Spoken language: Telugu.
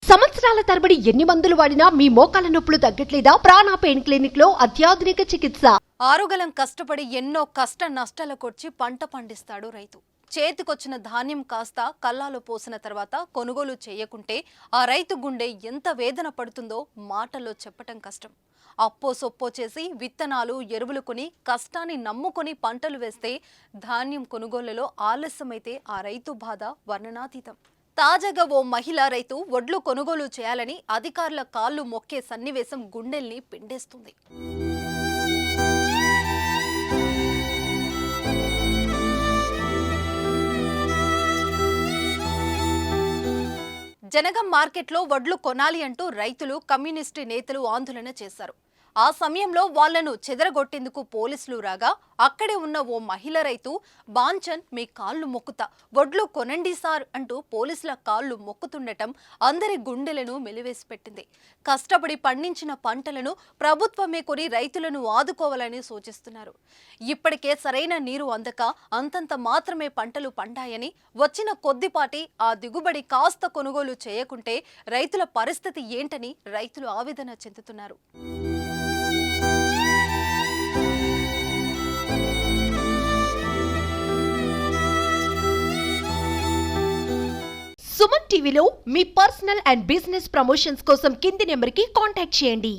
సంవత్సరాల తరబడి ఎన్ని మందులు వాడినా మీ మోకాల నొప్పులు తగ్గట్లేదా? ప్రాణ పెయిన్ క్లినిక్ లో అత్యాధునిక చికిత్స. ఆరుగలం కష్టపడి ఎన్నో కష్ట నష్టాలకొచ్చి పంట పండిస్తాడు రైతు. చేతికొచ్చిన ధాన్యం కాస్త కల్లాలో పోసిన తర్వాత కొనుగోలు చేయకుంటే ఆ రైతు గుండె ఎంత వేదన పడుతుందో మాటల్లో చెప్పటం కష్టం. అప్పో సొప్పో చేసి విత్తనాలు ఎరువులు కొని కష్టాన్ని నమ్ముకొని పంటలు వేస్తే ధాన్యం కొనుగోలులో ఆలస్యమైతే ఆ రైతు బాధ వర్ణనాతీతం. తాజాగా ఓ మహిళా రైతు వడ్లు కొనుగోలు చేయాలని అధికారుల కాళ్లు మొక్కే సన్నివేశం గుండెల్ని పిండేస్తుంది. జనగం మార్కెట్లో వడ్లు కొనాలి అంటూ రైతులు, కమ్యూనిస్టు నేతలు ఆందోళన చేశారు. ఆ సమయంలో వాళ్లను చెదరగొట్టేందుకు పోలీసులు రాగా అక్కడే ఉన్న ఓ మహిళ రైతు, బాంచన్ మీ కాళ్ళు మొక్కుతా, వడ్లు కొనండి సార్ అంటూ పోలీసుల కాళ్ళు మొక్కుతుండటం అందరి గుండెలను మెలివేసి పెట్టింది. కష్టపడి పండించిన పంటలను ప్రభుత్వమే కొని రైతులను ఆదుకోవాలని సూచిస్తున్నారు. ఇప్పటికే సరైన నీరు అందక అంతంత మాత్రమే పంటలు పండాయని, వచ్చిన కొద్దిపాటి ఆ దిగుబడి కాస్త కొనుగోలు చేయకుంటే రైతుల పరిస్థితి ఏంటని రైతులు ఆవేదన చెందుతున్నారు. సుమన్ టీవీలో మీ పర్సనల్ అండ్ బిజినెస్ ప్రమోషన్స్ కోసం కింది నెంబర్కి కాంటాక్ట్ చేయండి.